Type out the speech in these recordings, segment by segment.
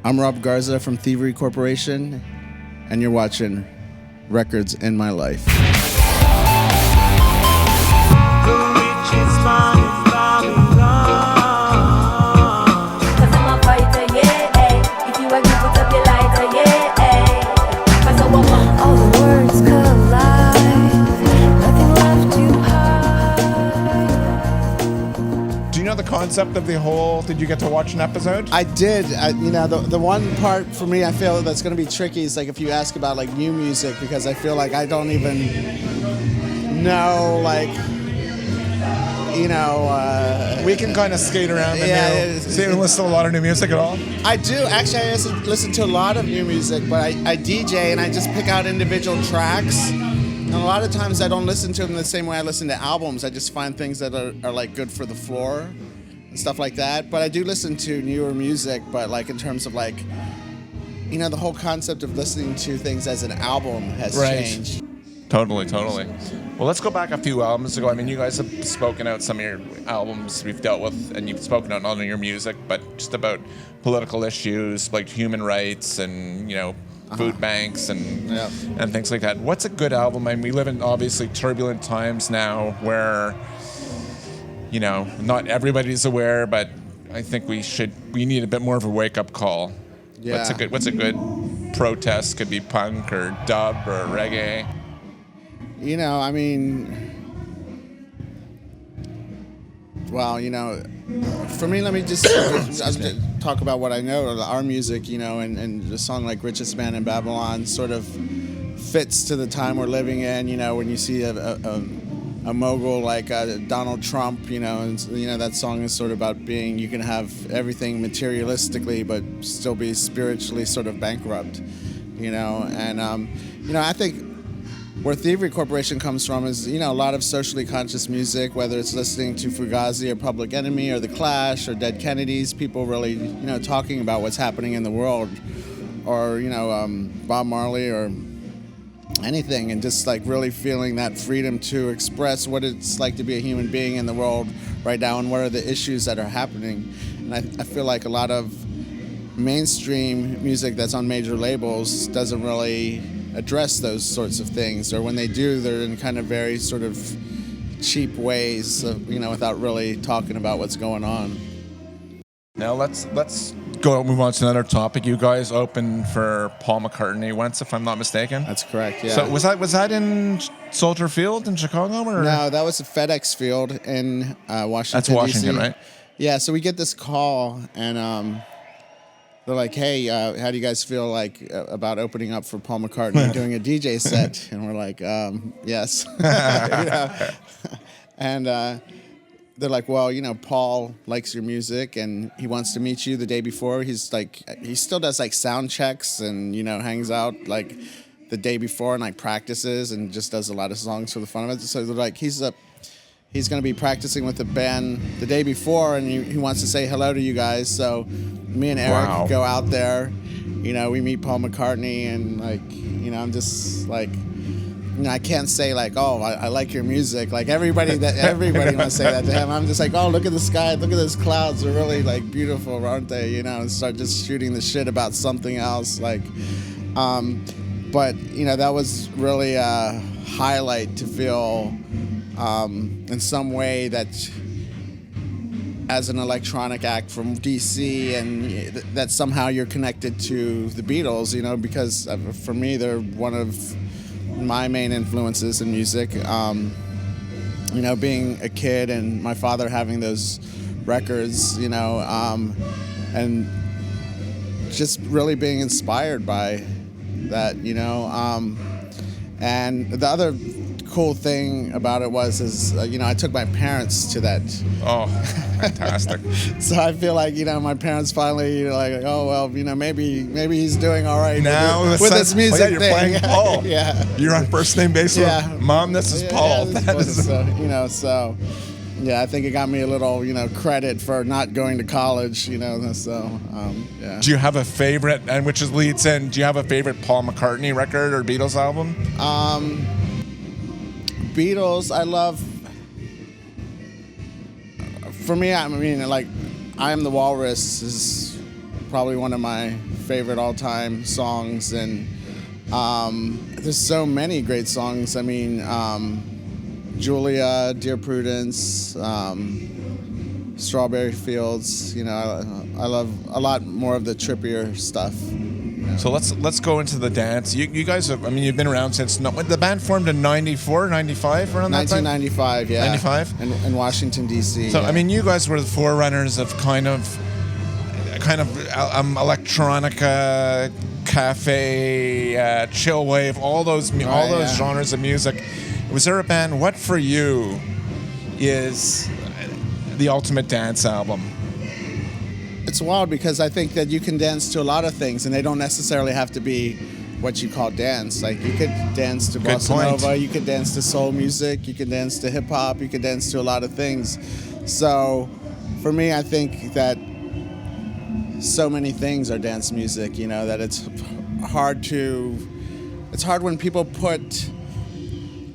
I'm Rob Garza from Thievery Corporation, and you're watching Records in My Life. The concept of the whole, did you get to watch an episode? I did. The one part for me I feel that's going to be tricky is like if you ask about like new music, because I feel like I don't even know we can kind of skate around the new. So you listen to a lot of new music at all? I do. Actually, I listen to a lot of new music, but I DJ and I just pick out individual tracks. And a lot of times I don't listen to them the same way I listen to albums. I just find things that are like good for the floor and stuff like that. But I do listen to newer music, but like in terms of like, the whole concept of listening to things as an album has changed. Totally. Well, let's go back a few albums ago. I mean, you guys have spoken out some of your albums we've dealt with, and you've spoken out not only your music, but just about political issues like human rights and, food banks and things like that. What's a good album? I mean, we live in obviously turbulent times now where, not everybody's aware, but I think we need a bit more of a wake-up call. Yeah. What's a good protest? Could be punk or dub or reggae. For me, let me just talk about what I know. Our music, and a song like Richest Man in Babylon sort of fits to the time we're living in. When you see a mogul like Donald Trump, and that song is sort of about being, you can have everything materialistically, but still be spiritually sort of bankrupt, and I think where Thievery Corporation comes from is, a lot of socially conscious music, whether it's listening to Fugazi or Public Enemy or The Clash or Dead Kennedys, people really, talking about what's happening in the world, or, Bob Marley or anything, and just like really feeling that freedom to express what it's like to be a human being in the world right now and what are the issues that are happening. And I feel like a lot of mainstream music that's on major labels doesn't really address those sorts of things, or when they do, they're in kind of very sort of cheap ways, without really talking about what's going on. Now let's move on to another topic. You guys opened for Paul McCartney once, if I'm not mistaken. That's correct. Yeah. So was that in Soldier Field in Chicago, or no? That was at FedEx Field in Washington. That's Washington, DC. Right? Yeah. So we get this call and. They're like, hey, how do you guys feel like about opening up for Paul McCartney and doing a DJ set? And we're like, yes. And they're like, well, Paul likes your music and he wants to meet you the day before. He's like, he still does like sound checks and, hangs out like the day before and like practices and just does a lot of songs for the fun of it. So they're like, he's going to be practicing with the band the day before, and he wants to say hello to you guys. So me and Eric go out there. We meet Paul McCartney, and I'm just like, I can't say like, oh, I like your music. Like everybody wants to say that to him. I'm just like, oh, look at the sky, look at those clouds. They're really like beautiful, aren't they? And start just shooting the shit about something else. But that was really a highlight to feel. In some way that as an electronic act from DC and that somehow you're connected to the Beatles, because for me, they're one of my main influences in music. Being a kid and my father having those records, and just really being inspired by that, and the other cool thing about it is I took my parents to that. Oh, fantastic. So I feel like my parents finally like, oh well, maybe he's doing all right now with this music thing. You're playing Paul. Yeah, you're on first name basis. Yeah, Mom, this is Paul. So yeah, I think it got me a little credit for not going to college. So yeah. Do you have a favorite? And which leads in? Do you have a favorite Paul McCartney record or Beatles album? Beatles, I love. For me, I mean, like, I Am the Walrus is probably one of my favorite all-time songs, and there's so many great songs. I mean, Julia, Dear Prudence, Strawberry Fields. You know, I love a lot more of the trippier stuff. So let's go into the dance. You guys have, I mean, you've been around since, the band formed in 94, 95, around that time? 1995, yeah. 95? In Washington, D.C. So, yeah. I mean, you guys were the forerunners of kind of electronica, cafe, chill wave, all those genres of music. Was there a band, what for you is the ultimate dance album? It's wild because I think that you can dance to a lot of things, and they don't necessarily have to be what you call dance. Like, you could dance to bossa nova, you could dance to soul music, you could dance to hip hop, you could dance to a lot of things. So for me, I think that so many things are dance music, you know, that it's hard when people put,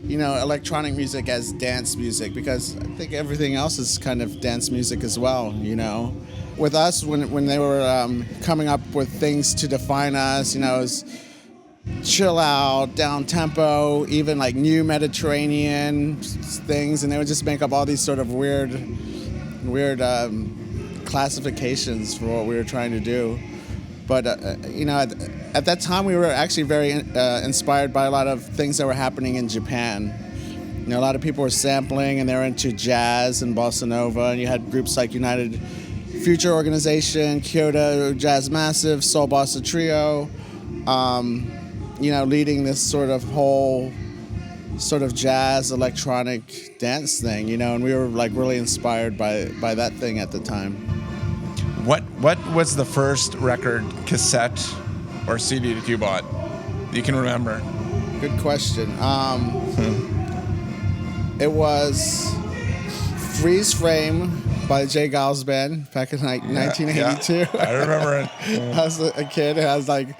you know, electronic music as dance music, because I think everything else is kind of dance music as well, you know. With us, when they were coming up with things to define us, you know, it was chill out, down tempo, even like new Mediterranean things, and they would just make up all these sort of weird classifications for what we were trying to do. But you know, at that time, we were actually very inspired by a lot of things that were happening in Japan. You know, a lot of people were sampling, and they were into jazz and bossa nova, and you had groups like United Future Organization, Kyoto Jazz Massive, Soul Bossa Trio, you know, leading this sort of whole sort of jazz electronic dance thing, you know, and we were like really inspired by that thing at the time. What was the first record, cassette, or CD that you bought that you can remember? Good question. It was Freeze Frame by J.Giles band back in like 1982. Yeah, I remember it. I was a kid and I was like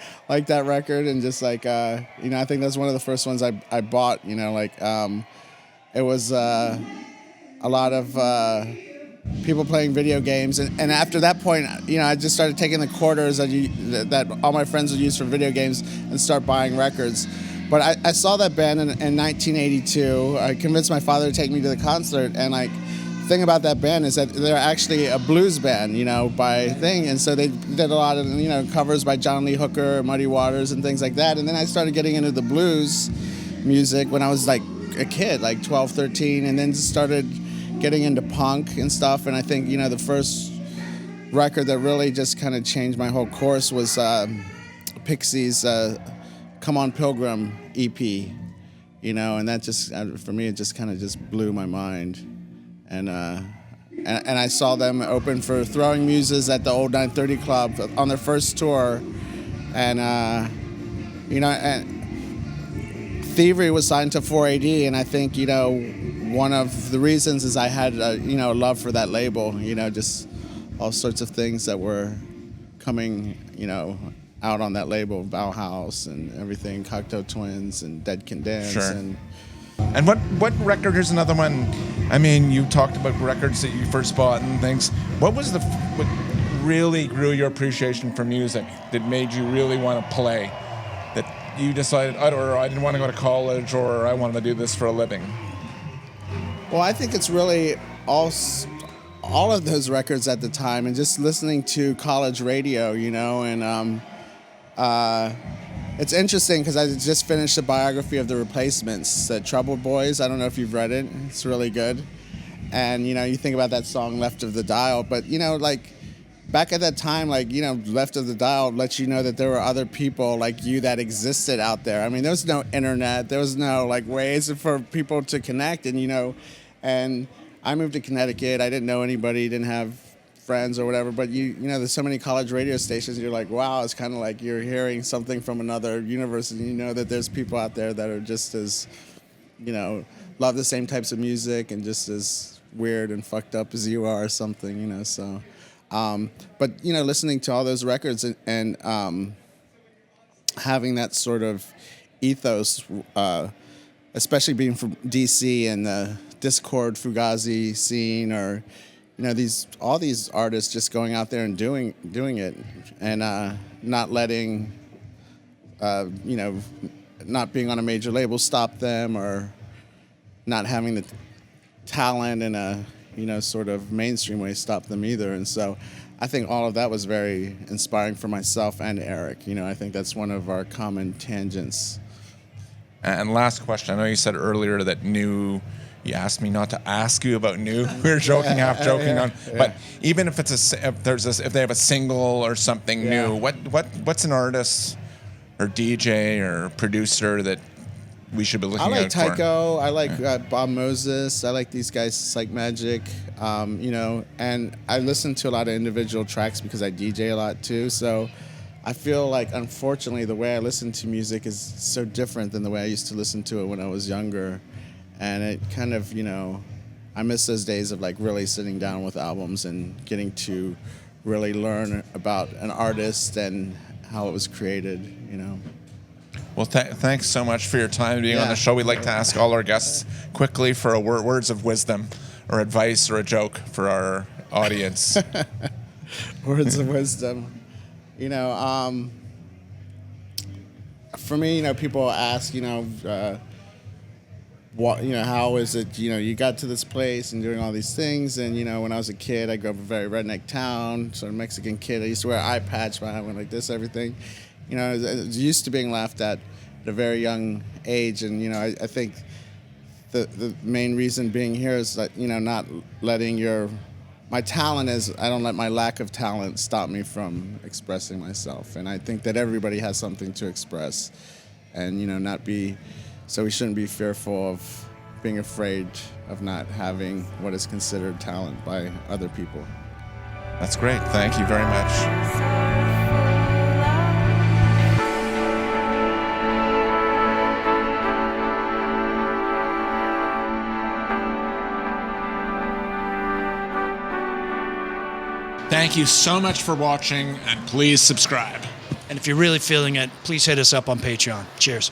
that record, and just like you know, I think that's one of the first ones I bought, you know, like it was a lot of people playing video games, and after that point, you know, I just started taking the quarters that all my friends would use for video games and start buying records. But I saw that band in 1982. I convinced my father to take me to the concert, and like, thing about that band is that they're actually a blues band, you know, by thing, and so they did a lot of, you know, covers by John Lee Hooker, Muddy Waters, and things like that. And then I started getting into the blues music when I was like a kid, like 12, 13, and then just started getting into punk and stuff. And I think, you know, the first record that really just kind of changed my whole course was Pixies' Come On Pilgrim EP, you know, and that just, for me, it just kind of just blew my mind. And I saw them open for Throwing Muses at the old 930 Club on their first tour, and you know, and Thievery was signed to 4AD, and I think, you know, one of the reasons is I had you know, a love for that label, you know, just all sorts of things that were coming, you know, out on that label, Bauhaus and everything, Cocteau Twins and Dead Can Dance. Sure. And what record, here's another one. I mean, you talked about records that you first bought and things. What really grew your appreciation for music that made you really want to play? That you decided, I didn't want to go to college, or I wanted to do this for a living? Well, I think it's really all of those records at the time, and just listening to college radio, you know, and it's interesting because I just finished a biography of the Replacements, Troubled Boys. I don't know if you've read it. It's really good. And, you know, you think about that song, Left of the Dial. But, you know, like, back at that time, like, you know, Left of the Dial lets you know that there were other people like you that existed out there. I mean, there was no internet. There was no, like, ways for people to connect. And, you know, and I moved to Connecticut. I didn't know anybody, didn't have friends or whatever, but you know, there's so many college radio stations, you're like, wow, it's kind of like you're hearing something from another universe, and you know that there's people out there that are just as, you know, love the same types of music and just as weird and fucked up as you are or something, you know, so but, you know, listening to all those records and having that sort of ethos, especially being from DC and the Discord Fugazi scene, or all these artists just going out there and doing it, and not letting not being on a major label stop them, or not having the talent in a sort of mainstream way stop them either. And so I think all of that was very inspiring for myself and Eric. I think that's one of our common tangents. And last question, I know you said earlier that you asked me not to ask you about new. We were joking, half joking on. But even if if they have a single or something new, what's an artist or DJ or producer that we should be looking out for? I like Tycho. I like Bob Moses. I like these guys, Psychemagic. And I listen to a lot of individual tracks because I DJ a lot too. So I feel like, unfortunately, the way I listen to music is so different than the way I used to listen to it when I was younger. And it kind of, I miss those days of like really sitting down with albums and getting to really learn about an artist and how it was created, Well, thanks so much for your time being on the show. We'd like to ask all our guests quickly for words of wisdom or advice or a joke for our audience. Words of wisdom. For me, people ask, how is it, you got to this place and doing all these things. And, when I was a kid, I grew up in a very redneck town, sort of Mexican kid. I used to wear an eye patch, but I went like this, everything. I was used to being laughed at a very young age. And, I think the main reason being here is that, not letting my talent is, I don't let my lack of talent stop me from expressing myself. And I think that everybody has something to express, and, so we shouldn't be fearful of being afraid of not having what is considered talent by other people. That's great. Thank you very much. Thank you so much for watching, and please subscribe. And if you're really feeling it, please hit us up on Patreon. Cheers.